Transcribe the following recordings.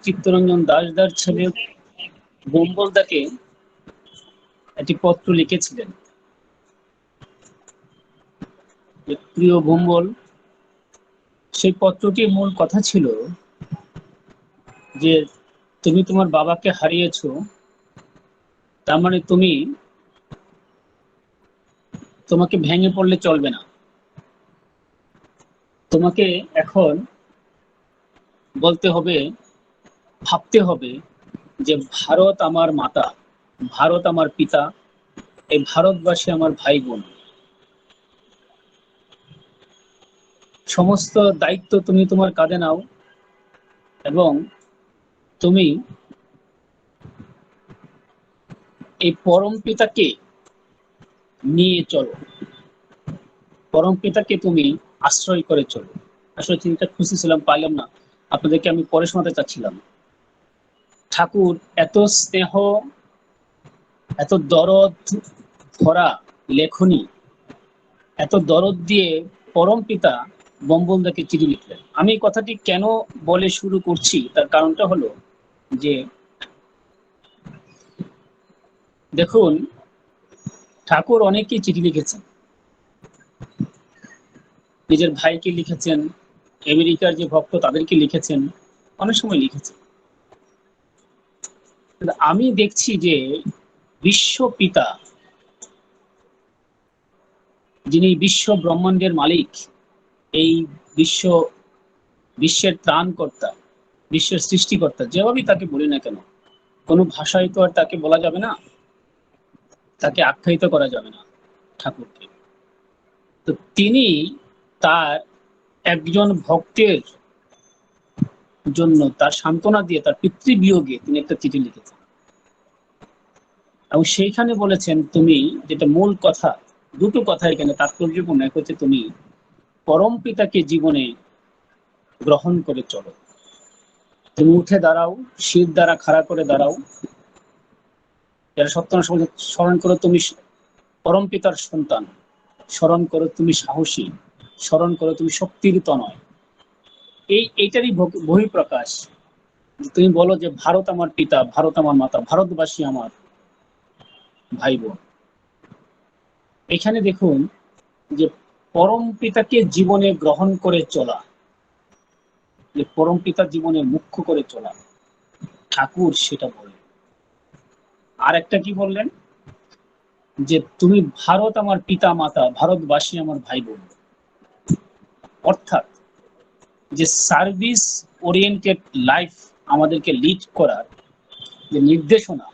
চিত্তরঞ্জন দাশদার ছেলে বম্বলদাকে একটি পত্র লিখেছিলেন। প্রিয় ভম্বল, সেই পত্রটির মূল কথা ছিল যে তুমি তোমার বাবাকে হারিয়েছো, তার মানে তোমাকে ভেঙে পড়লে চলবে না। তোমাকে এখন বলতে হবে, ভাবতে হবে যে ভারত আমার মাতা, ভারত আমার পিতা, এই ভারতবাসী আমার ভাই বোন। সমস্ত দায়িত্ব তুমি তোমার কাঁধে নাও এবং তুমি এই পরম পিতাকে নিয়ে চলো, পরম পিতাকে তুমি আশ্রয় করে চলো। আসলে চিন্তা খুশি ছিলাম, পাইলাম না, আপনাদেরকে আমি পরে শোনাতে চাচ্ছিলাম। ঠাকুর এত স্নেহ, এত দরদ ভরা লেখনী, এত দরদ দিয়ে পরম পিতা বঙ্গবন্ধুকে চিঠি লিখলেন। আমি কথাটি কেন বলে শুরু করছি, তার কারণটা হলো যে দেখুন, ঠাকুর অনেকেই চিঠি লিখেছেন, নিজের ভাইকে লিখেছেন, আমেরিকার যে ভক্ত তাদেরকে লিখেছেন, অনেক সময় লিখেছেন। আমি দেখছি যে বিশ্ব পিতা, যিনি বিশ্ব ব্রহ্মাণ্ডের মালিক, এই বিশ্বের ত্রাণকর্তা, বিশ্বের সৃষ্টিকর্তা, যেভাবেই তাকে বলি না কেন, কোনো ভাষায় তো আর তাকে বলা যাবে না, তাকে আখ্যায়িত করা যাবে না ঠাকুরকে। তো তিনি তার একজন ভক্তের জন্য তার সান্ত্বনা দিয়ে, তার পিতৃবিয়োগে তিনি একটা চিঠি লিখেছেন এবং সেইখানে বলেছেন, তুমি যেটা মূল কথা, দুটো কথা এখানে তাৎপর্যপূর্ণ। এক হচ্ছে তুমি পরম পিতাকে জীবনে গ্রহণ করে চলো, তুমি উঠে দাঁড়াও, শির দ্বারা খাড়া করে দাঁড়াও, যারা সত্যনারায়ণ সমাজ স্মরণ করো তুমি পরম পিতার সন্তান, স্মরণ করো তুমি সাহসী, স্মরণ করো তুমি শক্তির তনয়। এইটারই বহিঃপ্রকাশ। তুমি বলো যে ভারত আমার পিতা, ভারত আমার মাতা, ভারতবাসী আমার ভাই বোন। এখানে দেখুন যে পরম পিতাকে জীবনে গ্রহণ করে চলা, যে পরম পিতা জীবনে মুখ্য করে চলা, ঠাকুর সেটা বলে। আর একটা কি বললেন, যে তুমি ভারত আমার পিতা মাতা, ভারতবাসী আমার ভাই বোন। অর্থাৎ যে সার্ভিস ওরিয়েন্টেড লাইফ আমাদেরকে লিড করার যে নির্দেশনা,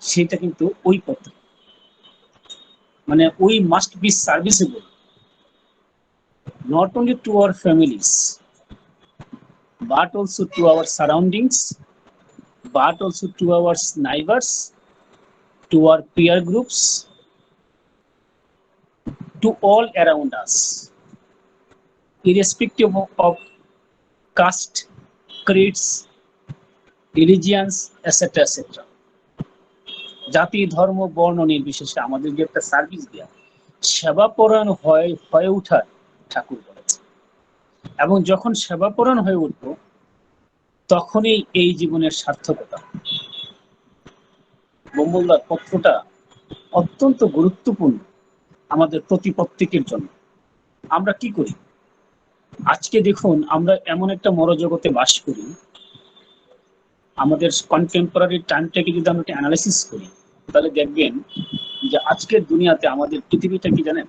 সেটা কিন্তু ওই পত্র। মানে we must be serviceable not only to our families but also to our surroundings, but also to our neighbors, to our peer groups, to all around us, irrespective of caste, creeds, religions, etc. etc. জাতি ধর্ম বর্ণ নির্বিশেষে আমাদের যে একটা service দেওয়া, সেবাপরায়ণ হয়ে ওঠার ঠাকুর বলেছে। এবং যখন সেবাপরায়ণ হয়ে উঠবো, তখনই এই জীবনের সার্থকতা। বঙ্গবন্ধুর পত্রটা অত্যন্ত গুরুত্বপূর্ণ আমাদের প্রত্যেকের জন্য। আমরা কি করি আজকে? দেখুন, আমরা এমন একটা মরজগতে বাস করি, আমাদের কন্টেম্পোরারি টাইমটাকে যদি আমরা অ্যানালাইসিস করি, তাহলে দেখবেন যে আজকের দুনিয়াতে আমাদের পৃথিবীটা কি জানেন,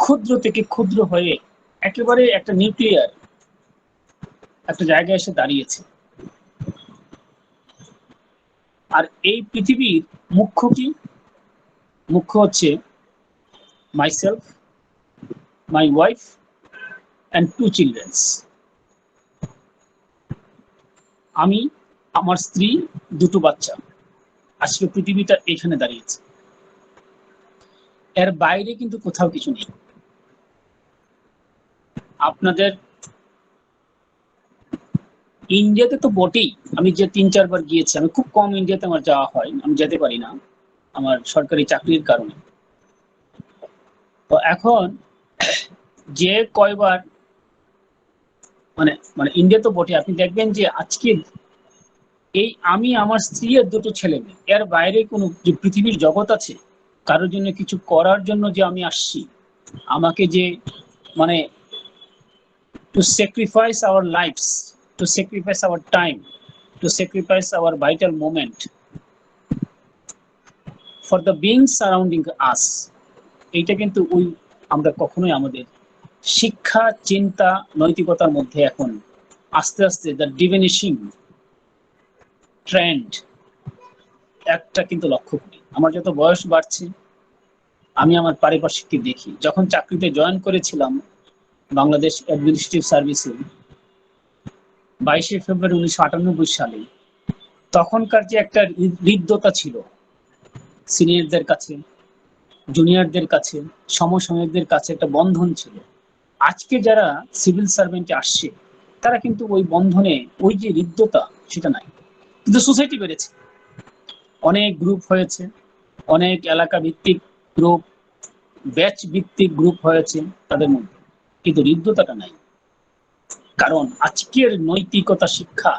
ক্ষুদ্র থেকে ক্ষুদ্র হয়ে একেবারে একটা নিউক্লিয়ার একটা জায়গায় এসে দাঁড়িয়েছে। আর এই পৃথিবীর মুখ্য কি? মুখ্য হচ্ছে myself, my wife and 2 children's. আমি, আমার স্ত্রী, 2টো বাচ্চা। আজকে পৃথিবীটা এখানে দাঁড়িয়েছে, এর বাইরে কিন্তু কোথাও কিছু নেই। আপনাদের ইন্ডিয়াতে তো বটেই, আমি যে 3-4 বার গিয়েছি, আমি খুব কম ইন্ডিয়াতে আমার যাওয়া হয়, আমি যেতে পারি না আমার সরকারি চাকরির কারণে। তো এখন যে কয়বার মানে মানে ইন্ডিয়া তো বটে, আপনি দেখবেন যে আজকে এই আমি, আমার স্ত্রী আর দুটো ছেলে মেয়ে, এর বাইরে কোনো যে পৃথিবীর জগৎ আছে কারোর জন্য কিছু করার জন্য যে আমি আসছি, আমাকে যে মানে to sacrifice our lives, to sacrifice our time, to sacrifice our vital moment for the beings surrounding us, এইটা কিন্তু ওই আমরা কখনোই আমাদের শিক্ষা, চিন্তা, নৈতিকতার মধ্যে এখন আস্তে আস্তে দ্য ডিভিনিশিং ট্রেন্ড একটা কিন্তু লক্ষ্য করি। আমার যত বয়স বাড়ছে আমি আমার পারিপার্শ্বিককে দেখি। যখন চাকরিতে জয়েন করেছিলাম বাংলাদেশ অ্যাডমিনিস্ট্রেটিভ সার্ভিসে 22শে ফেব্রুয়ারি 1998 সালে, তখনকার যে একটা হৃদ্যতা ছিল সিনিয়রদের কাছে, জুনিয়রদের কাছে, সমসাময়িকদের কাছে একটা বন্ধন ছিল। আজকে যারা সিভিল সার্ভেন্টে আসছে তারা কিন্তু ওই বন্ধনে ওই যে হৃদ্যতা সেটা নাই। কিন্তু সোসাইটি বেড়েছে, অনেক গ্রুপ হয়েছে, অনেক এলাকা ভিত্তিক গ্রুপ, ব্যাচ ভিত্তিক গ্রুপ হয়েছে তাদের মধ্যে, কিন্তু হৃদ্যতাটা নাই। কারণ আজকের নৈতিকতা শিক্ষা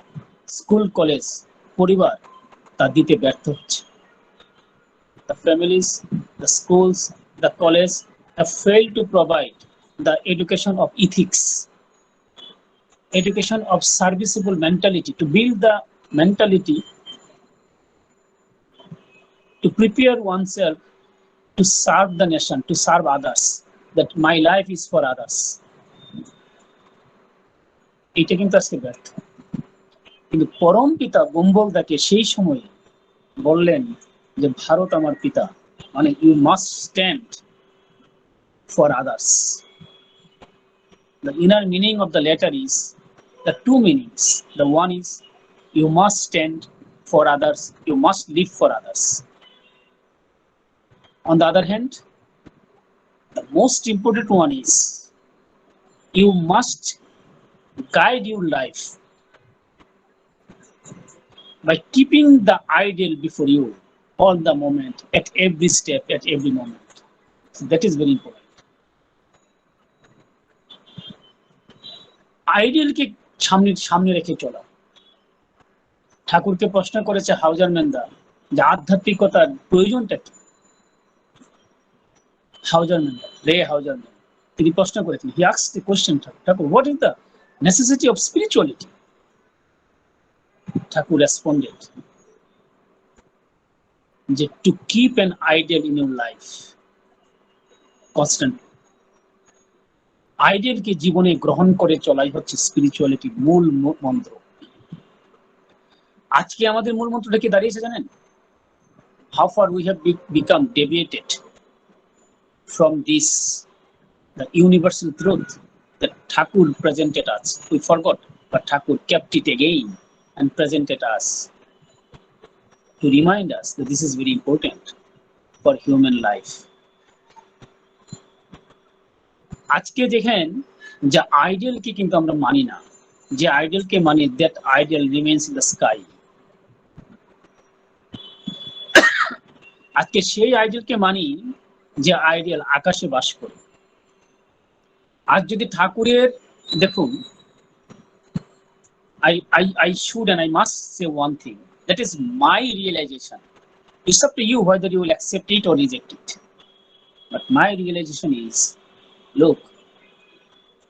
স্কুল, কলেজ, পরিবার তা দিতে ব্যর্থ হচ্ছে। The families, the schools, the college have failed to provide the education of ethics, education of serviceable mentality, to build the mentality to prepare oneself to serve the nation, to serve others, that my life is for others. এটা কিন্তু আজকে ব্যর্থ। কিন্তু পরম পিতা বোম্বলদাকে সেই সময় বললেন যে ভারত আমার পিতা, মানে you must stand for others. The inner meaning of the letter is the two meanings. The one is you must stand for others, you must live for others. On the other hand, the most important one is you must guide your life by keeping the ideal before you all the moment, at every step, at every moment. So that is very important. আইডিয়ালকে সামনে রেখে চলা। ঠাকুরকে প্রশ্ন করেছে হাউজার মেন্দা যে আধ্যাত্মিকতার প্রয়োজনটা কি। হাউজার মেন্দা, তিনি প্রশ্ন করেছেন, he asked the question, Thakur, what is the necessity of spirituality? Thakur responded যে to keep an ideal in your life constant. আইডিয়ালকে জীবনে গ্রহণ করে চলাই হচ্ছে স্পিরিচুয়ালিটির মূল মন্ত্র। আজকে আমাদের মূল মন্ত্রটা কি দাঁড়িয়েছে জানেন? How far we have become deviated from this, the universal truth that Thakur presented us. We forgot, but Thakur kept it again and presented us to remind us that this is very important for human life. আজকে দেখেন যে আইডিয়ালকে কিন্তু আমরা মানি না, যে আইডিয়ালকে মানি, that ideal remains in the sky. আজকে সেই আইডিয়ালকে মানি যে আইডিয়াল আকাশে বাস করে। আজ যদি ঠাকুরের দেখুন, I should and I must say one thing, that is my realization. It's up to you whether you will accept it or reject it, but my realization is, look,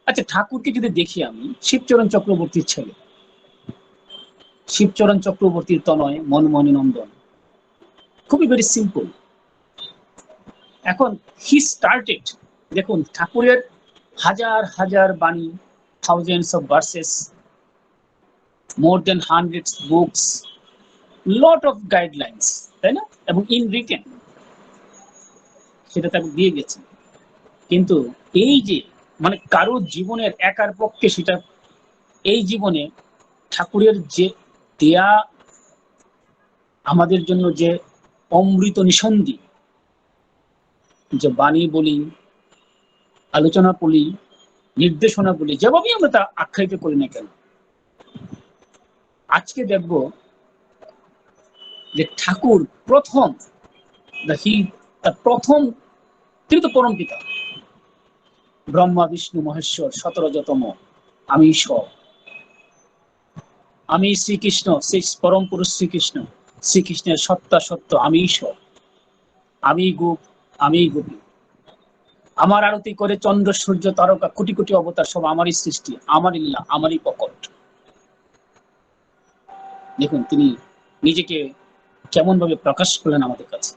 আচ্ছা ঠাকুরকে যদি দেখি আমি শিবচরণ চক্রবর্তীর ছেলে, শিবচরণ চক্রবর্তীর তনয় মনমোহনী নন্দন, খুবই ভেরি সিম্পল। এখন হি স্টার্টেড, দেখুন ঠাকুরের হাজার হাজার বাণী, thousands of versus, more than hundreds books, lot of guidelines, তাই না? এবং ইন রিটেন সেটা তাকে দিয়ে গেছে। কিন্তু এই যে মানে কারো জীবনের একার পক্ষে সেটা, এই জীবনে ঠাকুরের যে দেয়া আমাদের জন্য যে অমৃত নিঃসন্দি যে বাণী বলি, আলোচনা বলি, নির্দেশনা বলি, যেভাবেই আমরা তা আখ্যায়িত করি না কেন, আজকে দেখব যে ঠাকুর প্রথম, তিনি তো পরম পিতা, ব্রহ্মা বিষ্ণু মহেশ্বর 17তম আমি সব। আমি শ্রীকৃষ্ণ, সেই পরম পুরুষ শ্রীকৃষ্ণ, শ্রীকৃষ্ণের সত্তা সত্য, আমি ঈশ্বর, আমি গোপ, আমি গোপী। আমার আরতি করে চন্দ্র সূর্য তারকা কোটি কোটি অবতার সব আমারই সৃষ্টি, আমারই লীলা, আমারই প্রকট। দেখুন তিনি নিজেকে কেমন ভাবে প্রকাশ করলেন আমাদের কাছে।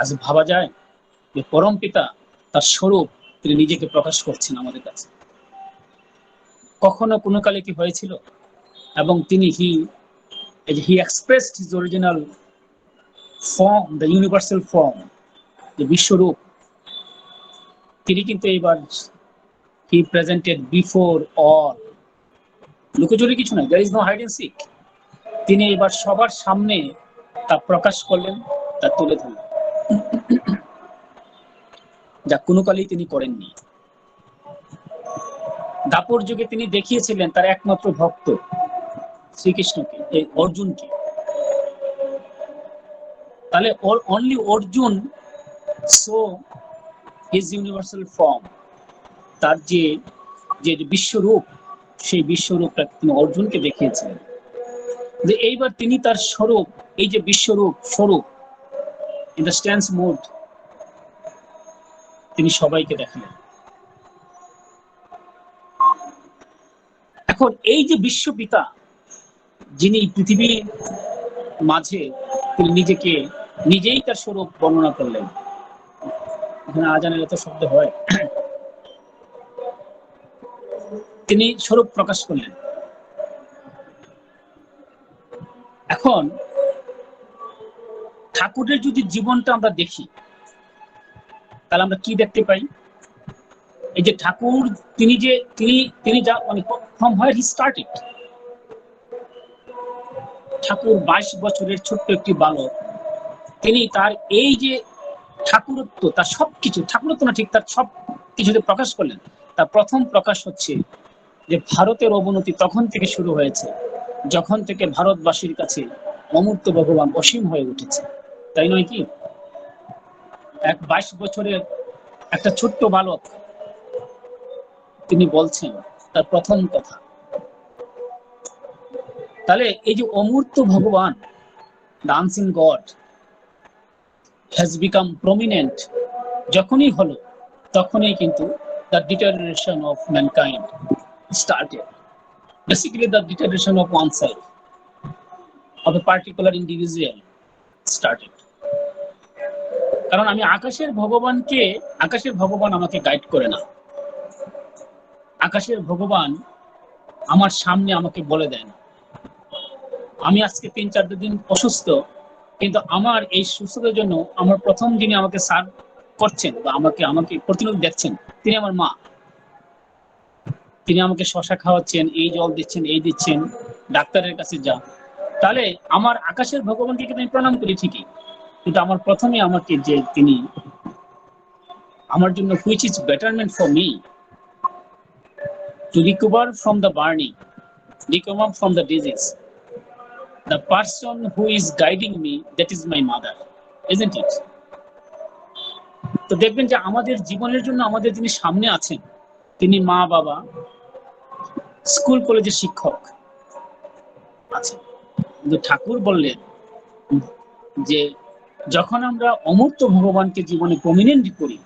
আজ ভাবা যায় যে পরম পিতা তার স্বরূপ তিনি নিজেকে প্রকাশ করছেন আমাদের কাছে। কখনো কোনো কালে কি হয়েছিল? এবং তিনি he expressed his original form, the universal form, the বিশ্বরূপ। তিনি কিন্তু এবার he presented before all, লুকোচুরি কিছু নাই, there is no hide and seek। তিনি এবার সবার সামনে তা প্রকাশ করলেন, তা তুলে ধরলেন, যা কোনো কালেই তিনি করেননি। দাপর যুগে তিনি দেখিয়েছিলেন তার একমাত্র ভক্ত শ্রীকৃষ্ণকে, এই অর্জুনকে। তাহলে only Arjun so his universal form, তার যে যে বিশ্বরূপ, সেই বিশ্বরূপটা তিনি অর্জুনকে দেখিয়েছিলেন। যে এইবার তিনি তার স্বরূপ, এই যে বিশ্বরূপ স্বরূপ ইন দ্য স্ট্যান্স মোড, তিনি সবাইকে দেখালেন। এখন এই যে বিশ্বপিতা, যিনি পৃথিবীর মাঝে তিনি নিজেকে নিজেই তার স্বরূপ বর্ণনা করলেন। এখানে আজানের এত শব্দ হয়, তিনি স্বরূপ প্রকাশ করলেন। এখন ঠাকুরের যদি জীবনটা আমরা দেখি, তাহলে আমরা কি দেখতে পাই? এই যে ঠাকুর তিনি যে তিনি যা মানে ফ্রম হোয়ার হি স্টার্টেড, ঠাকুর 22 বছরের ছোট্ট একটি বালক, তিনি তার এই যে ঠাকুরত্ব, তার সবকিছু ঠাকুরত্ব না ঠিক, তার সব কিছুতে প্রকাশ করলেন। তার প্রথম প্রকাশ হচ্ছে যে ভারতের অবনতি তখন থেকে শুরু হয়েছে যখন থেকে ভারতবাসীর কাছে অমূর্ত ভগবান অসীম হয়ে উঠেছে, তাই নয় কি? এক 22 বছরের একটা ছোট্ট বালক তিনি বলছেন তার প্রথম কথা। তাহলে এই যে অমূর্ত ভগবান, the unseen God has become prominent যখনই হলো, তখনই কিন্তু the deterioration of mankind started, basically the deterioration of oneself, of a particular individual started। কারণ আমি আকাশের ভগবান আমাকে গাইড করে না, আকাশের ভগবান আমার সামনে আমাকে বলে দেন। আমি আজকে 3-4 দিন অসুস্থ, কিন্তু আমার এই সুস্থতার জন্য আমার প্রথম যিনি আমাকে সার্ভ করছেন বা আমাকে প্রতিনিয়ত দেখছেন, তিনি আমার মা। তিনি আমাকে শশা খাওয়াচ্ছেন, এই জল দিচ্ছেন, এই দিচ্ছেন, ডাক্তারের কাছে যা। তাহলে আমার আকাশের ভগবানকে কিন্তু আমি প্রণাম করি ঠিকই, কিন্তু আমার প্রথমে আমাকে যে তিনি আমার জন্য which is betterment for me to recover from the burning, recover from the disease, the person who is guiding me, that is my mother, isn't it? তো দেখবেন যে আমাদের জীবনের জন্য আমাদের যিনি সামনে আছেন, তিনি মা, বাবা, স্কুল কলেজের শিক্ষক আছেন। কিন্তু ঠাকুর বললেন যে যখন আমরা অমূর্ত ভগবানকে জীবনে প্রমিনেন্ট করি,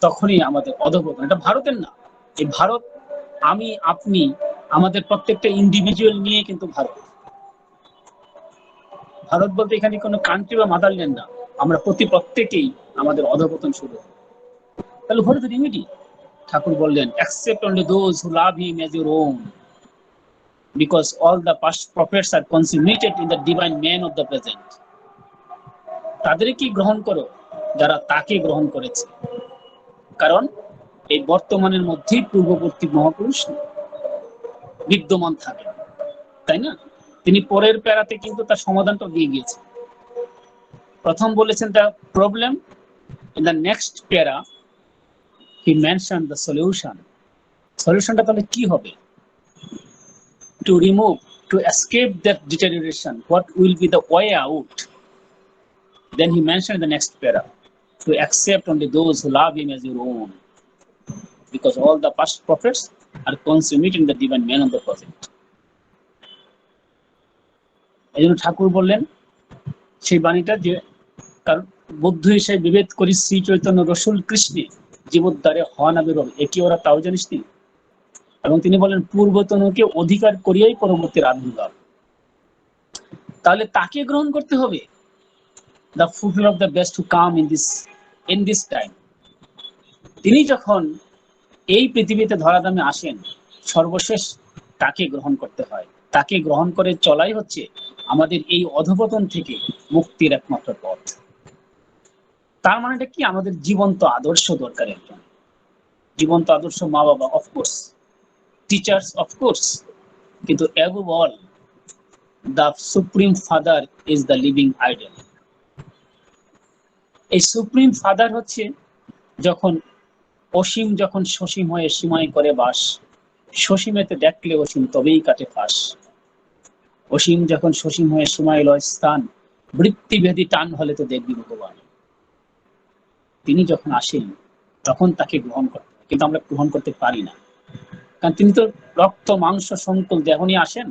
তখনই আমাদের অধঃপতন। এটা ভারতের না, এই ভারত আমি, আপনি, আমাদের প্রত্যেকটা ইন্ডিভিজুয়াল নিয়ে কিন্তু ভারত। ভারত বলতে এখানে কোনো কান্ট্রি বা মাদারল্যান্ড না, আমরা প্রত্যেকেই আমাদের অধঃপতন শুরু। তাহলে হোয়াট ইজ দ্য রেমেডি? ঠাকুর বললেন, accept only those who love him as your own, because all the past prophets are consummated in the divine man of the present। তাদেরকে গ্রহণ করো যারা তাকে গ্রহণ করেছে, কারণ এই বর্তমানের মধ্যেই পূর্ববর্তী মহাপুরুষ বিদ্যমান থাকে, তাই না? তিনি পরের প্যারাতে কিন্তু তার সমাধানটা দিয়ে গিয়েছে। প্রথম বলেছেন the problem, in the next para he mention the solution. সলিউশনটা তাহলে কি হবে? To remove, to escape that deterioration, what will be the way out? Then he mentioned the next para, to accept only those who love him as your own, because all the past prophets are consummating the divine man of the present। এই জন্য ঠাকুর বললেন সেই বাণীটা যে কারণ বুদ্ধ হিসেবে বিভেদ করি শ্রী চৈতন্য রসুল কৃষ্ণে জীবোদ্ধারে হওয়া না বেরোবে একই ওরা তাও জানিস নি। এবং তিনি বলেন পূর্বতনকে অধিকার করিয়াই পরবর্তীর আবির্ভাব। তাহলে তাকে গ্রহণ করতে হবে, the fulfill of the best to come in this time। তিনি যখন এই পৃথিবীতে ধরাধামে আসেন সর্বশেষ তাকে গ্রহণ করতে হয়। তাকে গ্রহণ করে চলাই হচ্ছে আমাদের এই অধঃপতন থেকে মুক্তির একমাত্র পথ। তার মানেটা কি? আমাদের জীবন্ত আদর্শ দরকার, একজন জীবন্ত আদর্শ, মা বাবা অফকোর্স, টিচার্স অফকোর্স, কিন্তু above all the supreme father is the living idol। এই সুপ্রিম ফাদার হচ্ছে যখন অসীম যখন সসীম হয়ে সীমায় করে বাস, সসীমেতে দেখলে অসীম তবেই কাটে ফাঁস। অসীম যখন সসীম হয়ে সীমায় লয় স্থান, বৃত্তিভেদী টান হলে তো দেখবি ভগবান। তিনি যখন আসেন তখন তাকে গ্রহণ করতে হয়, কিন্তু আমরা গ্রহণ করতে পারি না, কারণ তিনি তো রক্ত মাংস সংকুল দেহ নিয়ে আসেন।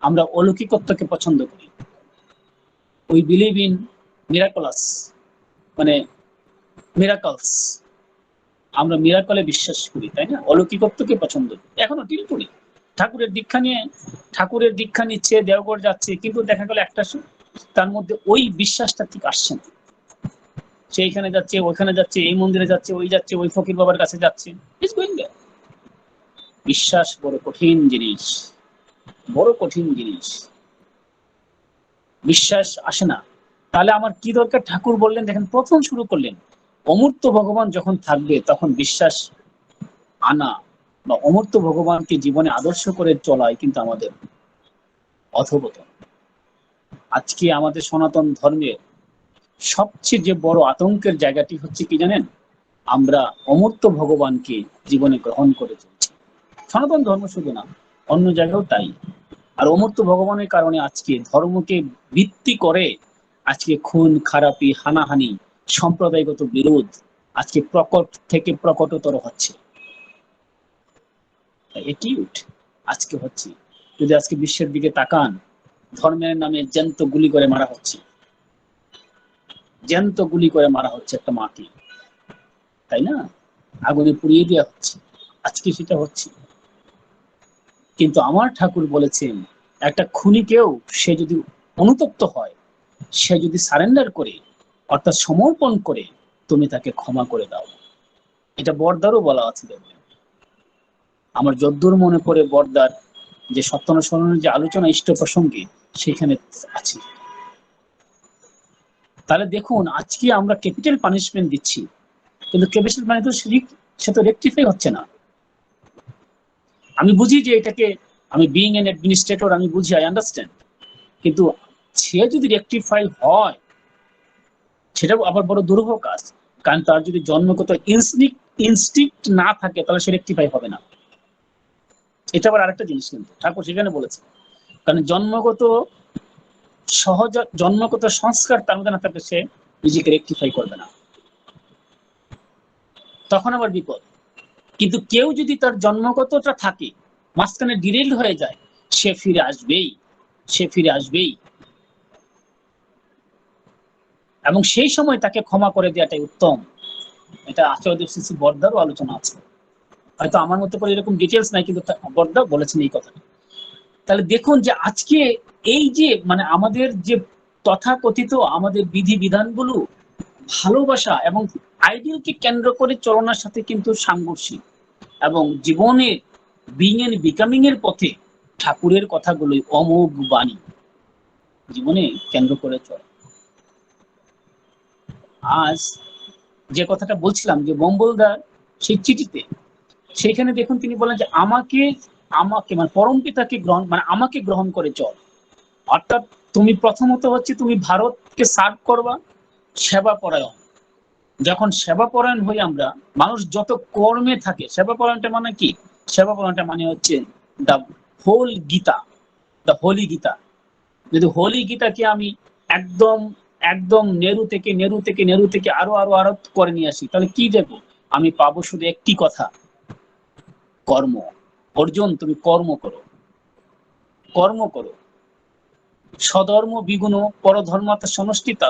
আমরা অলৌকিকত্বকে পছন্দ করি, উই বিলিভ ইন মিরাকলাস, মানে মিরাকলস, আমরা মিরাকলে বিশ্বাস করি, তাই না? অলৌকিকত্বকে পছন্দ করি, এখনো টিল করি। ঠাকুরের দীক্ষা নিচ্ছে, দেওঘর যাচ্ছে, কিন্তু দেখা গেল একটা তার মধ্যে ওই বিশ্বাসটা ঠিক আসছে না। সে এখানে যাচ্ছে, ওইখানে যাচ্ছে, এই মন্দিরে যাচ্ছে, ওই যাচ্ছে, ওই ফকির বাবার কাছে যাচ্ছে, বিশ্বাস বড় কঠিন জিনিস, বড় কঠিন জিনিস। বিশ্বাস আসে না, তাহলে আমার কি দরকার? ঠাকুর বললেন, দেখেন প্রথম শুরু করলেন অমূর্ত ভগবান যখন থাকবে তখন বিশ্বাস আনা বা অমূর্ত ভগবানকে জীবনে আদর্শ করে চলাই কিন্তু আমাদের অধঃপতন। আজকে আমাদের সনাতন ধর্মের সবচেয়ে যে বড় আতঙ্কের জায়গাটি হচ্ছে কি জানেন? আমরা অমূর্ত ভগবানকে জীবনে গ্রহণ করে চলছি। সনাতন ধর্ম শুধু না, অন্য জায়গাও তাই। আর অমূর্ত ভগবানের কারণে আজকে ধর্মকে ভিত্তি করে আজকে খুন খারাপি, হানাহানি, সম্প্রদায়গত বিরোধ আজকে প্রকট থেকে প্রকটতর হচ্ছে। একিউট আজকে হচ্ছে। যদি আজকে বিশ্বের দিকে তাকান, ধর্মের নামে জ্যান্ত গুলি করে মারা হচ্ছে, জ্যান্ত গুলি করে মারা হচ্ছে একটা মাকে, তাই না? আগুনে পুড়িয়ে দেওয়া হচ্ছে, আজকে সেটা হচ্ছে। কিন্তু আমার ঠাকুর বলেছেন একটা খুনিকেও সে যদি অনুতপ্ত হয়, সে যদি সারেন্ডার করে অর্থাৎ সমর্পণ করে, তুমি তাকে ক্ষমা করে দাও। এটা বর্দারও বলা আছে। দেখবেন আমার যদ্দূর মনে পড়ে বর্দার যে সত্যানুসরণের যে আলোচনা ইষ্ট প্রসঙ্গে সেখানে আছে। তাহলে দেখুন আজকে আমরা ক্যাপিটাল পানিশমেন্ট দিচ্ছি, কিন্তু ক্যাপিটাল পানিশমেন্ট সে তো রেকটিফাই হচ্ছে না। আমি বুঝি যে এটাকে, আমি বিইং অ্যান অ্যাডমিনিস্ট্রেটর, আমি বুঝি, আই আন্ডারস্ট্যান্ড, কিন্তু সে যদি রেকটিফাই হয় সেটা আবার বড় দুরূহ কাজ। কারণ তার যদি জন্মগত ইনস্টিংক্ট না থাকে তাহলে সে রেকটিফাই হবে না। এটা আবার আরেকটা জিনিস, কিন্তু ঠাকুর সেখানে বলেছে, কারণ জন্মগত সংস্কার তার মধ্যে না থাকলে সে নিজেকে রেকটিফাই করবে না, তখন আবার বিপদ। কিন্তু কেউ যদি তার জন্মগতটা থাকে, মাঝখানে ডিরেল হয়ে যায়, সে ফিরে আসবেই, সে ফিরে আসবেই। এবং সেই সময় তাকে ক্ষমা করে দেওয়াটাই উত্তম। এটা আচার্য শ্রী বর্দারও আলোচনা আছে, হয়তো আমার মতো করে এরকম ডিটেলস নাই, কিন্তু বর্দা বলেছেন এই কথাটা। তাহলে দেখুন যে আজকে এই যে মানে আমাদের যে তথাকথিত আমাদের বিধি বিধানগুলো ভালোবাসা এবং আইডিয়ালকে কেন্দ্র করে চলনার সাথে কিন্তু সাংঘর্ষিক, এবং জীবনের বিং এন্ড বিকামিং এর পথে ঠাকুরের কথাগুলোই অমোঘ বাণী জীবনে কেন্দ্র করে চলে। আজ যে কথাটা বলছিলাম যে বম্বলদার সেই চিঠিতে, সেখানে দেখুন তিনি বলেন যে আমাকে আমাকে মানে পরম পিতাকে গ্রহণ, মানে আমাকে গ্রহণ করে চল। অর্থাৎ তুমি প্রথমত হচ্ছে তুমি ভারতকে সার্ভ করবা, সেবা পরায়ণ। যখন সেবা পরায়ণ হই আমরা, মানুষ যত কর্মে থাকে, সেবা পরায়ণটা মানে কি? সেবা পরায়ণটা মানে হচ্ছে the whole Gita, the holy Gita. যদি হোলি গীতাকে আমি একদম একদম নেরু থেকে আরো আরো আরো করে নিয়ে আসি, তাহলে কি দেখবো? আমি পাবো শুধু একটি কথা, কর্ম। অর্জুন তুমি কর্ম করো, কর্ম করো। স্বধর্ম বিগুণ পরধর্মাত সমষ্টিতা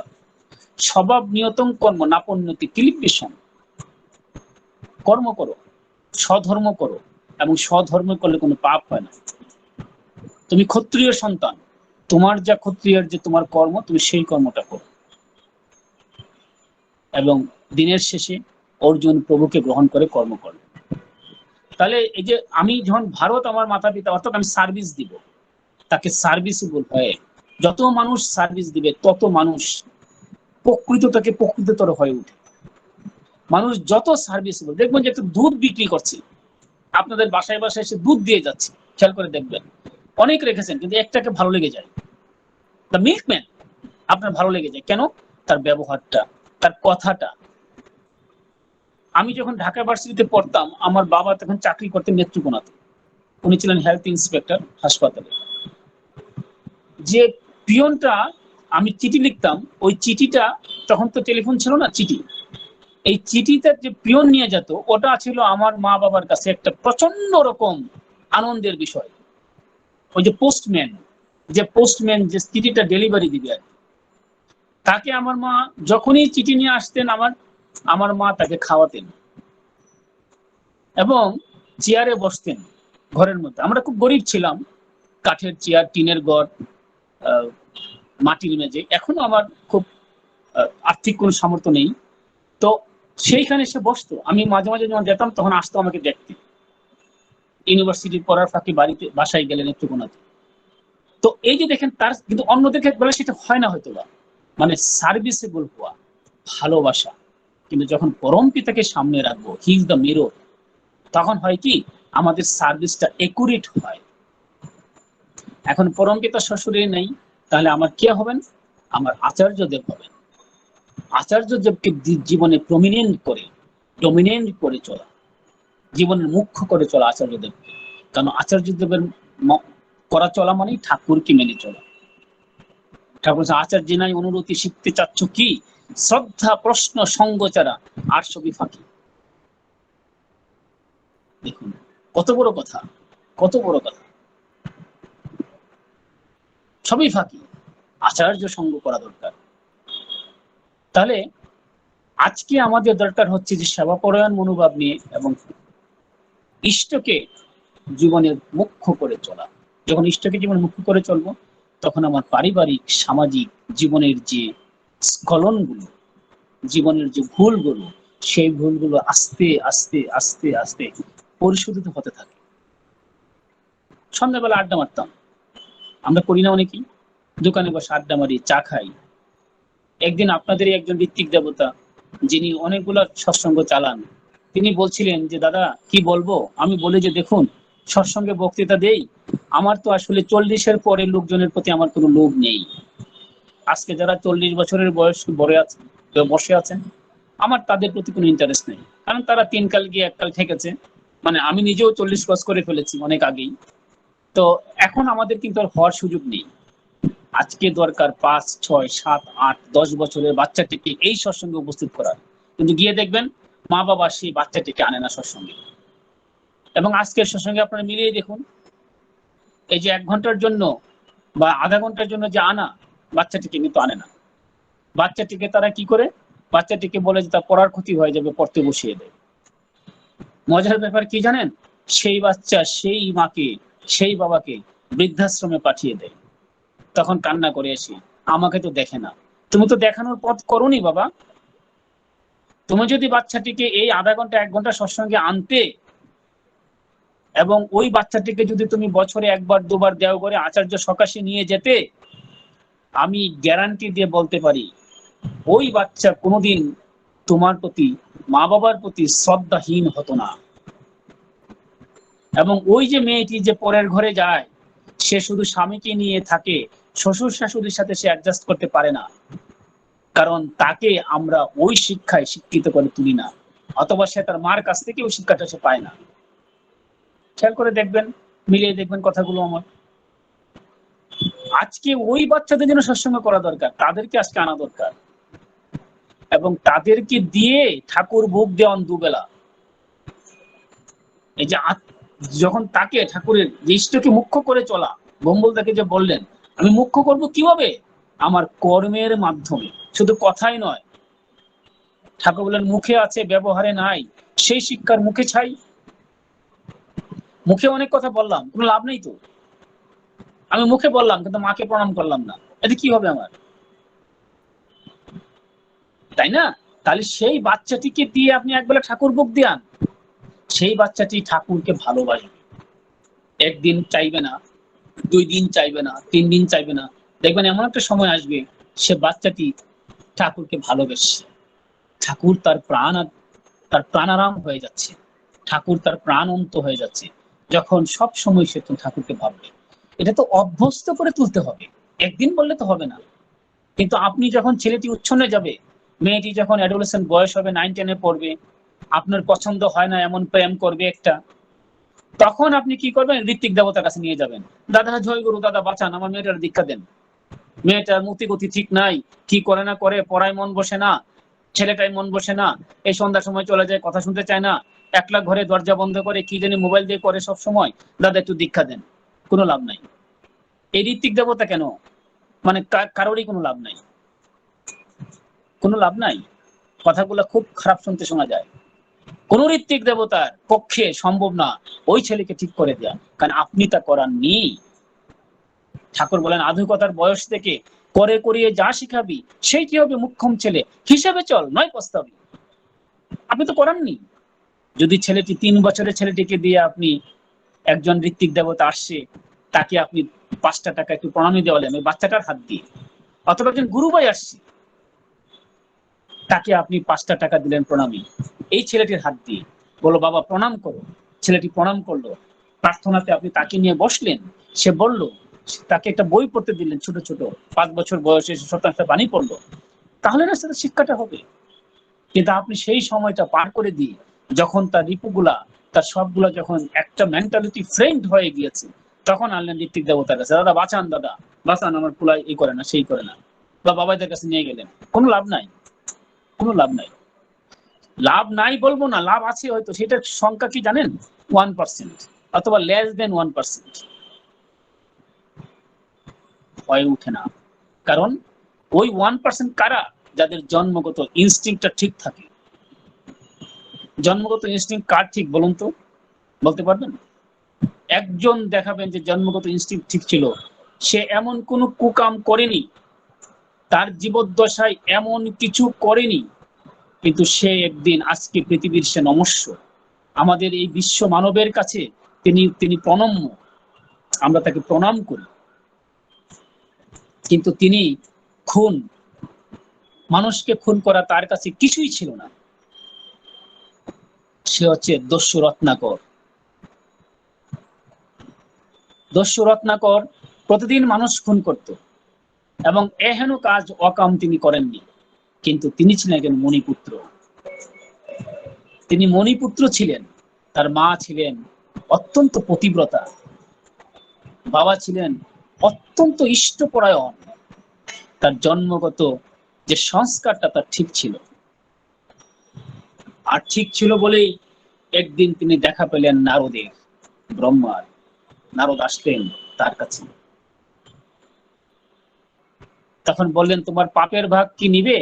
স্বভাব নিয়তং কর্ম নাপন্নতি কিলিপেশন। কর্ম করো, স্বধর্ম করো, এবং স্বধর্ম করলে কোনো পাপ হয় না। তুমি ক্ষত্রিয় সন্তান, তোমার যা ক্ষত্রিয়ের যে তোমার কর্ম, তুমি সেই কর্মটা করো, এবং দিনের শেষে অর্জুন প্রভুকে গ্রহণ করে কর্ম করো। তাহলে এই যে আমি যখন ভারত আমার মাতা পিতা, অর্থাৎ আমি সার্ভিস দিব, তাকে সার্ভিসেবল হয়ে যত মানুষ সার্ভিস দিবে তত মানুষ প্রকৃতটাকে প্রকৃততর হয়ে উঠে। মানুষ যত সার্ভিসেবল, দেখবেন যে একটা দুধ বিক্রি করছে, আপনাদের বাসায় বাসায় এসে দুধ দিয়ে যাচ্ছে, খেয়াল করে দেখবেন অনেক রেখেছেন, কিন্তু একটাকে ভালো লেগে যায়, দ্য মিল্কম্যান, আপনার ভালো লেগে যায় কেন? তার ব্যবহারটা, তার কথাটা। আমি যখন ঢাকা ভার্সিটিতে পড়তাম, আমার বাবা তখন চাকরি করতেন নেত্রকোনাতে, উনি ছিলেন হেলথ ইন্সপেক্টর হাসপাতালে। যে পিয়নটা, আমি চিঠি লিখতাম, ওই চিঠিটা, তখন তো টেলিফোন ছিল না, চিঠি, এই চিঠিটা যে পিয়ন নিয়ে যেত, ওটা ছিল আমার মা বাবার কাছে একটা প্রচন্ড রকম আনন্দের বিষয়। ওই যে পোস্টম্যান যে চিঠিটা ডেলিভারি দিবে, তাকে আমার মা যখনই চিঠি নিয়ে আসতেন, আমার মা তাকে খাওয়াতেন এবং চেয়ারে বসতেন ঘরের মধ্যে। আমরা খুব গরিব ছিলাম, কাঠের চেয়ার, টিনের ঘর, মাটির মেঝে। এখনো আমার খুব আর্থিক কোনো সামর্থ্য নেই, তো সেইখানে সে বসতো। আমি মাঝে মাঝে যখন যেতাম, তখন আসতো আমাকে দেখতে। ইউনিভার্সিটি পড়ার ফাঁকে বাসায় গেলেন নেত্রকোনাতে। তো এই যে দেখেন, তার কিন্তু অন্যদের ক্ষেত্রে বলে সেটা হয় না হয়তো বা, মানে সার্ভিসেবল হওয়া, ভালোবাসা। কিন্তু যখন পরম পিতাকে সামনে রাখবো, হি ইজ দ্য মিরর, তখন হয় কি, আমাদের সার্ভিসটা একুরেট হয়। এখন পরম পিতা শ্বশুরে নেই, তাহলে আমার কে হবেন? আমার আচার্যদেব হবেন। আচার্যদেবকে জীবনে ডমিনেন্ট করে চলা, জীবনের মুখ্য করে চলা আচার্যদেবকে। কারণ আচার্যদেবের করা চলা মানেই ঠাকুরকে মেনে চলা। ঠাকুর আচার্য নাই অনুরতি শিখতে চাচ্ছ কি, শ্রদ্ধা প্রশ্ন সঙ্গ ছাড়া আর সবই ফাঁকি। দেখুন কত বড় কথা, কত বড় কথা, সবই ফাঁকি, আচার্য সঙ্গ করা দরকার। তাহলে আজকে আমাদের দরকার হচ্ছে যে সেবাপরায়ণ মনোভাব নিয়ে, এবং ইষ্টকে জীবনের মুখ্য করে চলা। যখন ইষ্টকে জীবনে মুখ্য করে চলবো, তখন আমার পারিবারিক সামাজিক জীবনের যে স্খলনগুলো, জীবনের যে ভুলগুলো, সেই ভুলগুলো আস্তে আস্তে আস্তে আস্তে পরিশোধিত হতে থাকে। সন্ধ্যাবেলা আড্ডা মারতাম, আমরা করি না অনেকেই, দোকানে বসে আড্ডা মারি, চা খাই। একদিন আপনাদেরই একজন ঋত্বিক দেবতা, যিনি অনেকগুলো সৎসঙ্গ চালান, তিনি বলছিলেন যে দাদা কি বলবো, আমি বলে যে দেখুন, সৎসঙ্গে বক্তৃতা দেই, আমার তো আসলে 40-এর পরে লোকজনের প্রতি আমার কোনো লোভ নেই। আজকে যারা 40 বছরের বয়স বসে আছেন, আমার তাদের প্রতি কোনো ইন্টারেস্ট নেই, কারণ তারা 3 কাল গিয়ে 1 কাল থেকেছে। মানে আমি নিজেও 40 ক্রস করে ফেলেছি অনেক আগেই। তো এখন আমাদের কিন্তু আর হওয়ার সুযোগ নেই। আজকে দরকার 5, 6, 7, 8, 10 বছরের বাচ্চাটিকে এই সৎসঙ্গে উপস্থিত করার, কিন্তু গিয়ে দেখবেন মা বাবা সেই বাচ্চাটিকে আনে না সৎসঙ্গে। এবং আজকের সৎসঙ্গে আপনারা মিলিয়ে দেখুন, এই যে 1 ঘন্টার জন্য বা আধা ঘন্টার জন্য যে আনা, বাচ্চাটিকে কিন্তু আনে না। বাচ্চাটিকে তারা কি করে, বাচ্চাটিকে বলে যে তার পড়ার ক্ষতি হয়ে যাবে, পড়তে বসিয়ে দেয়। মজার ব্যাপার কি জানেন, সেই বাচ্চা সেই মাকে, সেই বাবাকে বৃদ্ধাশ্রমে পাঠিয়ে দেয়। তখন কান্না করে এসে, আমাকে তো দেখে না। তুমি তো দেখানোর পথ করোনি বাবা। তুমি যদি বাচ্চাটিকে এই আধা ঘন্টা 1 ঘন্টা সৎসঙ্গে আনতে, এবং ওই বাচ্চাটিকে যদি তুমি বছরে 1 বার 2 বার দেও করে আচার্য সকাশে নিয়ে যেতে, আমি গ্যারান্টি দিয়ে বলতে পারি, ওই বাচ্চা কোনোদিন তোমার প্রতি, মা বাবার প্রতি শ্রদ্ধাহীন হতো না। এবং ওই যে মেয়েটি যে পরের ঘরে যায়, সে শুধু স্বামীকে নিয়ে থাকে, শ্বশুর শাশুড়ির সাথে সে অ্যাডজাস্ট করতে পারে না, কারণ তাকে আমরা ওই শিক্ষায় শিক্ষিত করে তুলি না, অথবা সে তার মার কাছ থেকে ওই শিক্ষাটা সে পায় না। খেয়াল করে দেখবেন, মিলিয়ে দেখবেন কথাগুলো আমার। আজকে ওই বাচ্চাদের জন্য সৎসঙ্গ করা দরকার, তাদেরকে আজকে আনা দরকার, এবং তাদেরকে দিয়ে ঠাকুর ভোগ দেওয়ান দুবেলা। এই যে যখন তাকে ঠাকুরের ইষ্টকে মুখ্য করে চলা, বম্বল তাকে যে বললেন আমি মুখ্য করব কিভাবে? আমার কর্মের মাধ্যমে, শুধু কথাই নয়। ঠাকুর বলেন মুখে আছে ব্যবহারে নাই, সেই শিক্ষার মুখে ছাই। মুখে অনেক কথা বললাম, কোনো লাভ নেই তো। আমি মুখে বললাম কিন্তু মাকে প্রণাম করলাম না, এতে কি হবে আমার? তাই না? তাহলে সেই বাচ্চাটিকে দিয়ে আপনি একবেলা ঠাকুর ভোগ দিয়ান, সেই বাচ্চাটি ঠাকুরকে ভালোবাসবে। একদিন চাইবে না, 2 দিন চাইবে না, 3 দিন চাইবে না, দেখবেন এমন একটা সময় আসবে সে বাচ্চাটি ঠাকুরকে ভালোবেসে, ঠাকুর তার প্রাণারাম হয়ে যাচ্ছে, ঠাকুর তার প্রাণন্ত হয়ে যাচ্ছে, যখন সব সময় সে ঠাকুরকে ভাববে। এটা তো অভ্যস্ত করে তুলতে হবে, একদিন বললে তো হবে না। কিন্তু আপনি যখন ছেলেটি উচ্ছন্নে যাবে, মেয়েটি যখন অ্যাডোলেসেন্ট বয়স হবে, 9-10 পড়বে, আপনার পছন্দ হয় না এমন প্রেম করবে একটা, তখন আপনি কি করবেন? ঋত্বিক দেবতার কাছে নিয়ে যাবেন, দাদা জয় গুরু, দাদা বাঁচান, আমার মেয়েটার দীক্ষা দেন। মেয়েটার মতি গতি ঠিক নাই, কি করে না করে, পড়ায় মন বসে না, ছেলেটাই মন বসে না, এই সন্ধ্যার সময় চলে যায়, কথা শুনতে চায় না, একলা ঘরে দরজা বন্ধ করে কি জানি মোবাইল দিয়ে করে সব সময়, দাদা একটু দীক্ষা দেন। কোনো লাভ নাই। এই ঋত্বিক দেবতা কেন, মানে কারোরই কোনো লাভ নাই, কোনো লাভ নাই। কথাগুলো খুব খারাপ শুনতে শোনা যায়। কোন ঋত্বিক দেবতার পক্ষে সম্ভব না ওই ছেলেকে ঠিক করে দেয়া, কারণ আপনি তা করাননি। ঠাকুর বলেন আধুকতার বয়স থেকে করে করিয়ে যা শিখাবি সেই কি হবে মুখ্যম ছেলে, হিসেবে চল নয় প্রস্তাবি। আপনি তো করাননি। যদি ছেলেটি 3 বছরের ছেলেটিকে দিয়ে আপনি, একজন ঋত্বিক দেবতা আসছে, তাকে আপনি 5টা টাকা একটু প্রণামী দেওয়ালেন ওই বাচ্চাটার হাত দিয়ে, অথবা একজন গুরুভাই আসছে, তাকে আপনি 5টা টাকা দিলেন প্রণামী এই ছেলেটির হাত দিয়ে, বলো বাবা প্রণাম করো, ছেলেটি প্রণাম করলো, প্রার্থনাতে আপনি তাকে নিয়ে বসলেন, সে বলল, তাকে একটা বই পড়তে দিলেন, ছোট ছোট 5 বছর বয়সে শতাংশ বাণী পড়লো, তাহলে না সেটা শিক্ষাটা হবে। কিন্তু আপনি সেই সময়টা পার করে দিয়ে, যখন তার রিপুগুলা, তার সবগুলা যখন একটা মেন্টালিটি ফ্রেন্ড হয়ে গিয়েছে, তখন আনলেন ঋত্বিক দেবতার কাছে, দাদা বাঁচান, দাদা বাঁচান, আমার পুলাই এই করে না সেই করে না, বা বাবাদের কাছে নিয়ে গেলেন। কোনো লাভ নাই, কোনো লাভ নাই। লাভ নাই বলবো না, লাভ আছে হয়তো, সেটার সংখ্যা কি জানেন? 1% অথবা লেস দেন 1%। হয়ে উঠে না, কারণ ওই 1% কারা? যাদের জন্মগত ইনস্টিংক্টটা ঠিক থাকে। জন্মগত ইনস্টিংক্ট কার ঠিক বলুন তো, বলতে পারবেন? একজন দেখাবেন যে জন্মগত ইনস্টিংক্ট ঠিক ছিল, সে এমন কোনো কুকাম করেনি, তার জীবদ্দশায় এমন কিছু করেনি, কিন্তু সে একদিন আজকে পৃথিবীর সে নমস্য, আমাদের এই বিশ্ব মানবের কাছে তিনি প্রণম্য, আমরা তাকে প্রণাম করি। কিন্তু তিনি খুন, মানুষকে খুন করা তার কাছে কিছুই ছিল না। সে হচ্ছে দস্যু রত্নাকর। দস্যু রত্নাকর প্রতিদিন মানুষ খুন করত, এবং এহেন কাজ অকাম তিনি করেননি, কিন্তু তিনি ছিলেন একজন মণিপুত্র। তিনি মণিপুত্র ছিলেন, তার মা ছিলেন অত্যন্ত পতিব্রতা, বাবা ছিলেন অত্যন্ত ইষ্টপরায়ণ, তার জন্মগত যে সংস্কারটা তার ঠিক ছিল। আর ঠিক ছিল বলেই একদিন তিনি দেখা পেলেন নারদের, ব্রহ্মার। নারদ আসলেন তার কাছে, তখন বললেন তোমার পাপের ভাগ কি নিবে?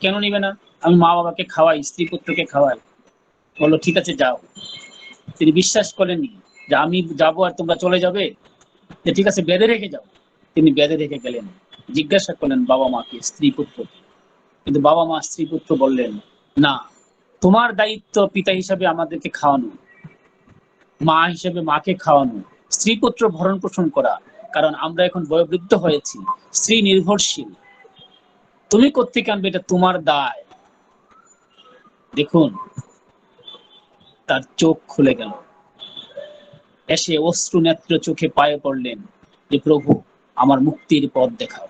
কেন নিবে না? আমি মা বাবাকে খাওয়াই, স্ত্রী পুত্রকে খাওয়াই। বললো ঠিক আছে যাও। তিনি বিশ্বাস করেননি যে আমি যাবো আর তোমরা চলে যাবে, ঠিক আছে বেঁধে রেখে যাও। তিনি বেঁধে রেখে গেলেন, জিজ্ঞাসা করলেন বাবা মাকে, স্ত্রী পুত্রকে, কিন্তু বাবা মা স্ত্রী পুত্র বললেন না, তোমার দায়িত্ব পিতা হিসাবে আমাদেরকে খাওয়ানো, মা হিসেবে মাকে খাওয়ানো, স্ত্রী পুত্র ভরণ পোষণ করা, কারণ আমরা এখন বয়োবৃদ্ধ হয়েছি, স্ত্রী নির্ভরশীল, তুমি কোত্থেকে আনবে, এটা তোমার দায়। দেখুন, তার চোখ খুলে গেল, এসে অশ্রু নেত্র চোখে পায়ে পড়লেন যে প্রভু আমার মুক্তির পথ দেখাও।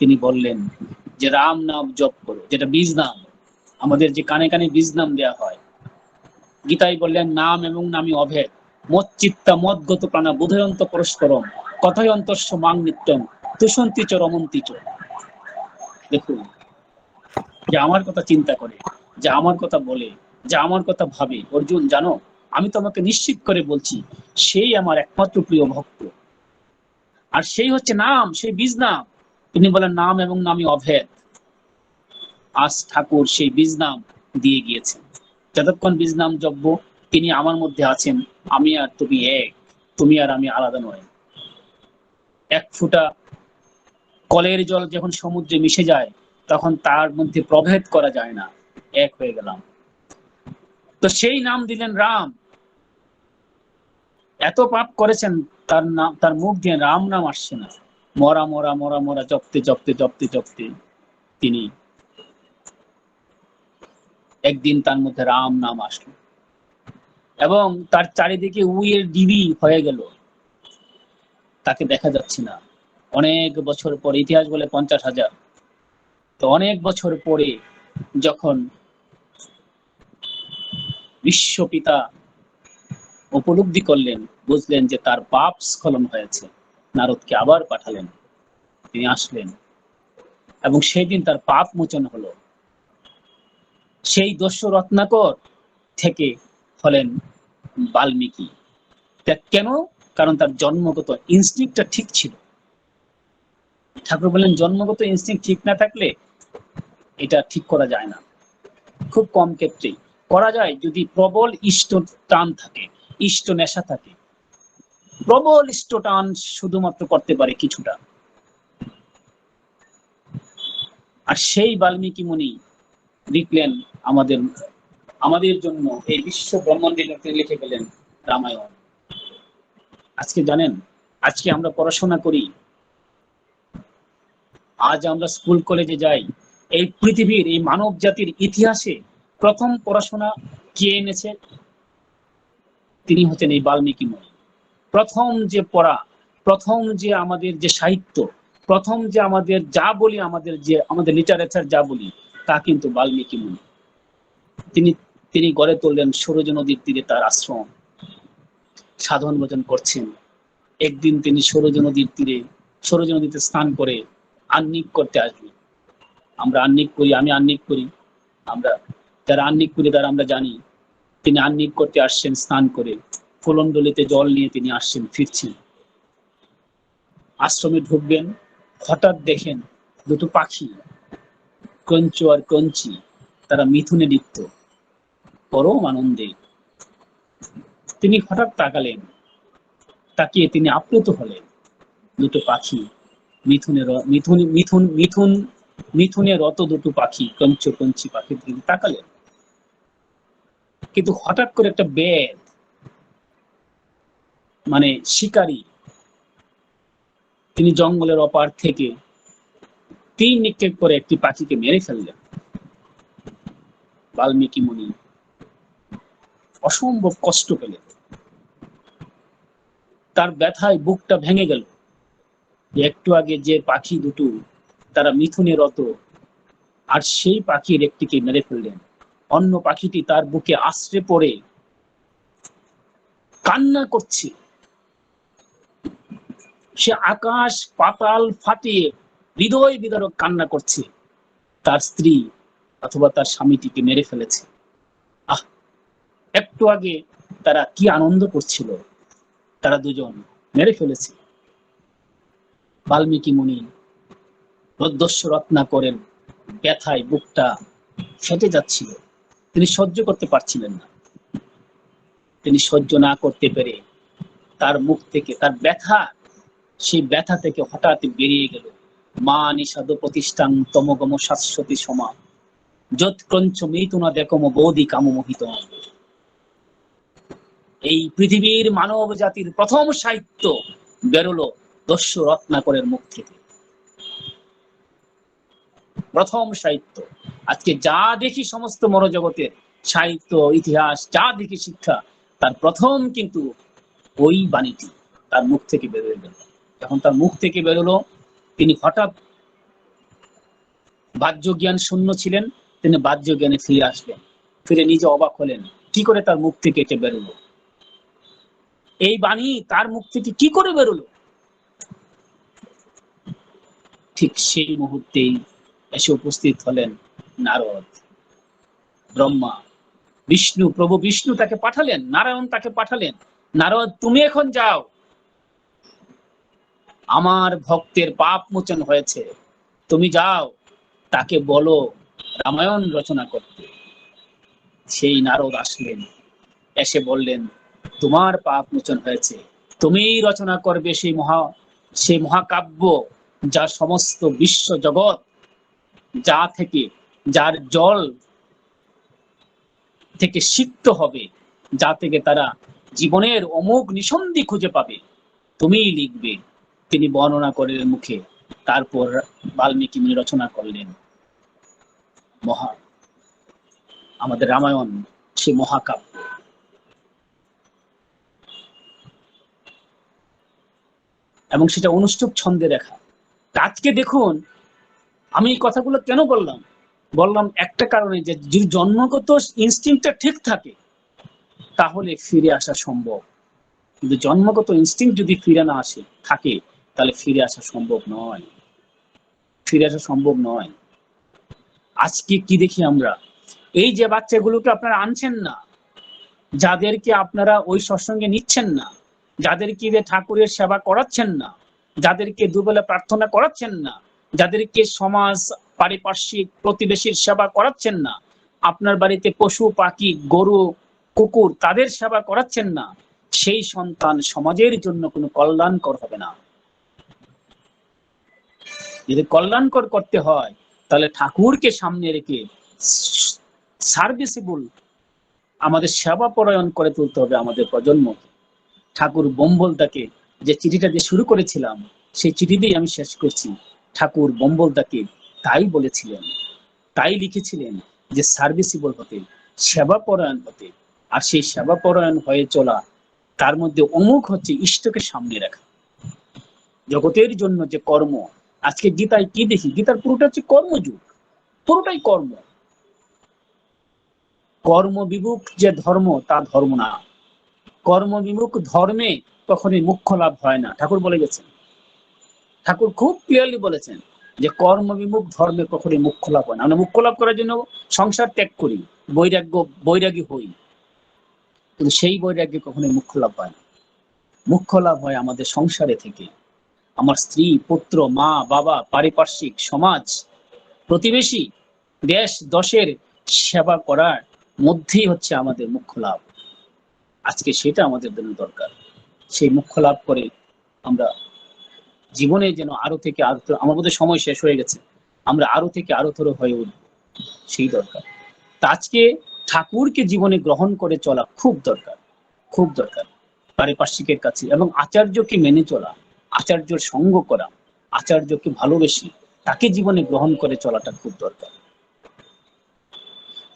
তিনি বললেন যে রাম নাম জপ করো, যেটা বীজ নাম, আমাদের যে কানে কানে বীজ নাম দেয়া হয়। গীতায় বললেন নাম এবং নামই অভেদ, মচ্চিত্তা মদগত প্রাণা বোধয়ন্ত পরস্পরম কথয়ন্তস্য মাং নিত্যম তুষন্তি চ রমন্তি চ। দেখুন, যে আমার কথা চিন্তা করে, যে আমার কথা বলে, যে আমার কথা ভাবে, অর্জুন জানো আমি তোমাকে নিশ্চিত করে বলছি সেই আমার একমাত্র প্রিয় ভক্ত, আর সেই হচ্ছে নাম, সেই বীজ নাম। তিনি বলেন নাম এবং নামই অভেদ। আজ ঠাকুর সেই বীজ নাম দিয়ে গিয়েছেন। যতক্ষণ বীজ নাম জপব তিনি আমার মধ্যে আছেন, আমি আর তুমি এক, তুমি আর আমি আলাদা নয়। এক ফোঁটা কলের জল যখন সমুদ্রে মিশে যায় তখন তার মধ্যে প্রভেদ করা যায় না, এক হয়ে গেলাম। তো সেই নাম দিলেন রাম। এত পাপ করেছেন, তার নাম, তার মুখ দিয়ে রাম নাম আসছে না। মরা মরা মরা মরা জপতে জপতে জপতে জপতে তিনি একদিন তার মধ্যে রাম নাম আসলো এবং তার চারিদিকে উইয়ের ডিবি হয়ে গেল, তাকে দেখা যাচ্ছে না। অনেক বছর পরে, ইতিহাস বলে 50,000, তো অনেক বছর পরে যখন বিশ্বপিতা উপলব্ধি করলেন, বুঝলেন যে তার পাপ স্খলন হয়েছে, নারদকে আবার পাঠালেন, তিনি আসলেন এবং সেই দিন তার পাপ মোচন হলো। সেই দস্যু রত্নাকর থেকে হলেন বাল্মীকি। কেন? কারণ তার জন্মগত ইনস্টিংক্টটা ঠিক ছিল। ঠাকুর বললেন জন্মগত ইনস্টিংক্ট ঠিক না থাকলে এটা ঠিক করা যায় না। খুব কম ক্ষেত্রেই করা যায় যদি প্রবল ইষ্ট টান থাকে, ইষ্ট নেশা থাকে। প্রবল ইষ্ট টান শুধুমাত্র করতে পারে কিছুটা। আর সেই বাল্মীকি মুনি লিখলেন আমাদের আমাদের জন্য এই বিশ্ব ব্রহ্মাণ্ডে লিখে গেলেন রামায়ণ। আজকে জানেন, আজকে আমরা পড়াশোনা করি, আজ আমরা স্কুল কলেজে যাই, এই পৃথিবীর, এই মানব জাতির ইতিহাসে প্রথম পড়াশোনা কে এনেছে? তিনি হচ্ছেন এই বাল্মীকি মুনি। প্রথম যে পড়া, প্রথম যে আমাদের যে সাহিত্য, প্রথম যে আমাদের যা বলি, আমাদের লিটারেচার যা বলি, তা কিন্তু বাল্মীকি মুনি। তিনি তিনি গড়ে তুললেন সরজ নদীর তীরে তার আশ্রম, সাধন ভজন করছেন। একদিন তিনি সরজ নদীতে স্নান করে আহ্নিক করতে আসবেন। আমরা আহ্নিক করি, আমি আহ্নিক করি, আমরা যারা আহ্নিক করি তারা আমরা জানি। তিনি আহ্নিক করতে আসছেন স্নান করে, ফুলন্ডলিতে জল নিয়ে তিনি আসছেন, ফিরছেন। আশ্রমে ঢুকবেন, হঠাৎ দেখেন দুটো পাখি, কঞ্চ আর কঞ্চি, তারা মিথুনে লিপ্ত, পরম আনন্দে। তিনি হঠাৎ তাকালেন, তাকিয়ে তিনি আপ্লুত হলেন। দুটো পাখি মিথুনে মিথুন মিথুন মিথুন মিথুনে রত দুটো পাখি, কঞ্চ কঞ্চি পাখির দিকে তাকালেন। কিন্তু হঠাৎ করে একটা বেদ, মানে শিকারী, তিনি জঙ্গলের অপার থেকে তীর নিক্ষেপ করে একটি পাখিকে মেরে ফেললেন। বাল্মীকি মুনি অসম্ভব কষ্ট পেলেন, তার ব্যথায় বুকটা ভেঙে গেল। একটু আগে যে পাখি দুটো তারা মিথুনে রত, আর সেই পাখির একটিকে মেরে ফেললেন। অন্য পাখিটি তার বুকে আশ্রে পড়ে কান্না করছে। সে আকাশ পাতাল ফাটিয়ে হৃদয় বিদারক কান্না করছে, তার স্ত্রী অথবা তার স্বামীটিকে মেরে ফেলেছে। আহ, একটু আগে তারা কি আনন্দ করছিল, তারা দুজন মেরে ফেলেছে। বাল্মীকি মুনি রুদ্রস্য রত্না করেন, ব্যথায় বুকটা ফেটে যাচ্ছিল, তিনি সহ্য করতে পারছিলেন না। তিনি সহ্য না করতে পেরে তার মুখ থেকে, তার ব্যথা, সেই ব্যথা থেকে হঠাৎ বেরিয়ে গেল মা নিষাদ প্রতিষ্ঠান তমগম শাশ্বতী সমা যৎক্রঞ্চ মিথুনা দেখম বোধি কাম মোহিত। এই পৃথিবীর মানব জাতির প্রথম সাহিত্য বেরোলো দস্যু রত্নাকরের মুখ থেকে, প্রথম সাহিত্য। আজকে যা দেখি সমস্ত মনোজগতের সাহিত্য, ইতিহাস, যা দেখি শিক্ষা, তার প্রথম কিন্তু ওই বাণীটি তার মুখ থেকে বেরোয় গেল। যখন তার মুখ থেকে বেরোলো, তিনি হঠাৎ বাহ্য জ্ঞান শূন্য ছিলেন, তিনি বাহ্য জ্ঞানে ফিরে আসলেন। ফিরে নিজে অবাক হলেন, কি করে তার মুখ থেকে এটা বেরোলো, এই বাণী তার মুখ থেকে কি করে বেরোলো। ঠিক সেই মুহূর্তেই এসে উপস্থিত হলেন নারদ, ব্রহ্মা, বিষ্ণু, প্রভু বিষ্ণু তাকে পাঠালেন, নারায়ণ তাকে পাঠালেন, নারদ তুমি এখন যাও, আমার ভক্তের পাপ মোচন হয়েছে, তুমি যাও তাকে বলো রামায়ণ রচনা করতে। সেই নারদ আসলেন, এসে বললেন তোমার পাপ মোচন হয়েছে, তুমিই রচনা করবে সেই মহাকাব্য, যা সমস্ত বিশ্ব জগৎ, যা থেকে, যার জল থেকে সিক্ত হবে, যা থেকে তারা জীবনের অমোঘ নিঃসন্দি খুঁজে পাবে, তুমিই লিখবে। তিনি বর্ণনা করলেন মুখে, তারপর বাল্মীকি মুনি রচনা করলেন আমাদের রামায়ণ, সে মহাকাব্য। এবং সেটা অনুষ্টুপ ছন্দে লেখা। আজকে দেখুন, আমি এই কথাগুলো কেন বললাম একটা কারণে, যে যদি জন্মগত ইনস্টিংক্টটা ঠিক থাকে তাহলে ফিরে আসা সম্ভব, কিন্তু জন্মগত ইনস্টিংক্ট যদি ফিরে না আসে থাকে, তাহলে ফিরে আসা সম্ভব নয়। আজকে কি দেখি আমরা, এই যে বাচ্চাগুলোকে আপনারা আনছেন না, যাদেরকে আপনারা ওই সৎসঙ্গে নিচ্ছেন না, যাদেরকে ঠাকুরের সেবা করাচ্ছেন না, যাদেরকে দুবেলা প্রার্থনা করাচ্ছেন না, যাদেরকে সমাজ, পারিপার্শ্বিক, প্রতিবেশীর সেবা করাচ্ছেন না, আপনার বাড়িতে পশু পাখি, গরু, কুকুর, তাদের সেবা করাচ্ছেন না, সেই সন্তান সমাজের জন্য কোনো কল্যাণকর হবে না। যদি কল্যাণকর করতে হয়, তাহলে ঠাকুরকে সামনে রেখে সার্ভিসেবল, আমাদের সেবা পরায়ণ করে তুলতে হবে আমাদের প্রজন্মকে। ঠাকুর বোম্বলদাকে যে চিঠিটা দিয়ে শুরু করেছিলাম, সেই চিঠি দিয়ে আমি শেষ করছি। ঠাকুর বোম্বলদাকে তাই বলেছিলেন, তাই লিখেছিলেন যে সার্ভিসেবল হতে, সেবা পরায়ণ হতে। আর সেই সেবা পরায়ণ হয়ে চলা, তার মধ্যে অমুক হচ্ছে ইষ্টকে সামনে রাখা, জগতের জন্য যে কর্ম। আজকে গীতায় কি দেখি, গীতার পুরোটা হচ্ছে কর্মযুগ, পুরোটাই কর্ম। কর্মবিমুখ যে ধর্ম, তা ধর্ম না। কর্মবিমুখ ধর্মে কখনোই মুখ্য লাভ হয় না, ঠাকুর বলে গেছেন। ঠাকুর খুব ক্লিয়ারলি বলেছেন যে কর্মবিমুখ ধর্মে কখনোই মুখ্য লাভ হয় না। আমরা মুখ্য লাভ করার জন্য সংসার ত্যাগ করি, বৈরাগী হই, কিন্তু সেই বৈরাগ্যে কখনোই মুখ্য লাভ হয় না। মুখ্য লাভ হয় আমাদের সংসারে থেকে, আমার স্ত্রী, পুত্র, মা, বাবা, পারিপার্শ্বিক, সমাজ, প্রতিবেশী, দেশ দশের সেবা করার মধ্যেই হচ্ছে আমাদের মুখ্য লাভ। আজকে সেটা আমাদের জন্য দরকার। সেই মুখ্য লাভ করে আমরা জীবনে যেন আরো থেকে আরো, আমার মধ্যে সময় শেষ হয়ে গেছে, আমরা আরো থেকে আরো তর হয়ে উঠব, সেই দরকার। তা আজকে ঠাকুরকে জীবনে গ্রহণ করে চলা খুব দরকার, খুব দরকার। পারিপার্শ্বিকের কাছে, এবং আচার্যকে মেনে চলা, আচার্যর সঙ্গ করা, আচার্যকে ভালোবেসে তাকে জীবনে গ্রহণ করে চলাটা খুব দরকার।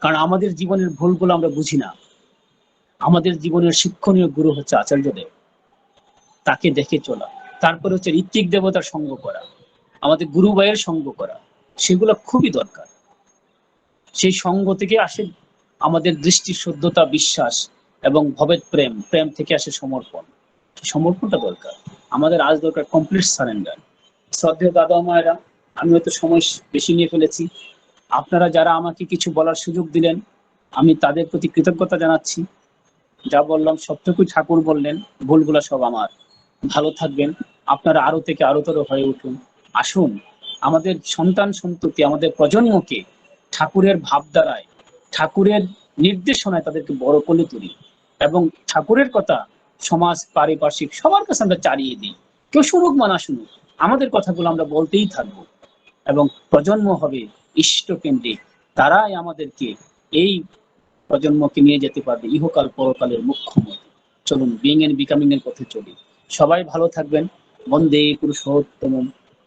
কারণ আমাদের জীবনের ভুলগুলো আমরা বুঝি না। আমাদের জীবনের শিক্ষণীয় গুরু হচ্ছে আচার্যদেব, তাকে দেখে চলা। তারপরে হচ্ছে ঋত্বিক দেবতার সঙ্গ করা, আমাদের গুরু ভাইয়ের সঙ্গ করা, সেগুলো খুবই দরকার। সেই সঙ্গ থেকে আসে আমাদের দৃষ্টি শুদ্ধতা, বিশ্বাস, এবং ভবেদ প্রেম, প্রেম থেকে আসে সমর্পণ। সমর্পণটা দরকার আমাদের। আজ দরকার কমপ্লিট সারেন্ডার। শ্রদ্ধেয় দাদা মায়েরা, আমি হয়তো সময় বেশি নিয়ে ফেলেছি, আপনারা যারা আমাকে কিছু বলার সুযোগ দিলেন, আমি তাদের প্রতি কৃতজ্ঞতা জানাচ্ছি। যা বললাম সবটুকুই ঠাকুর বললেন, ভুলগুলো সব আমার। ভালো থাকবেন, আপনারা আরো থেকে আরোতর হয়ে উঠুন। আসুন আমাদের সন্তান সন্ততি, আমাদের প্রজন্মকে ঠাকুরের ভাবধারায়, ঠাকুরের নির্দেশনায় তাদেরকে বড় করে তুলি, এবং ঠাকুরের কথা সমাজ, পারিপার্শ্বিক সবার কাছে আমরা চালিয়ে দিই। কেউ শুনুক বা না শুনুক, আমাদের কথাগুলো আমরা বলতেই থাকবো, এবং প্রজন্ম হবে ইষ্টকেন্দ্রিক। তারাই আমাদেরকে, এই প্রজন্মকে নিয়ে যেতে পারবে ইহকাল পরকালের মুখ্যমন্ত্রী। চলুন বিং এন্ড বিকামিং এর পথে চলি। সবাই ভালো থাকবেন। বন্দে পুরুষোত্তম,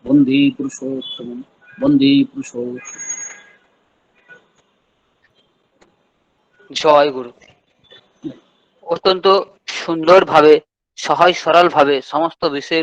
বন্দে পুরুষোত্তম, বন্দে পুরুষোত্তম। জয় গুরু। অত্যন্ত সুন্দরভাবে, সহজ সরল ভাবে সমস্ত বিষয়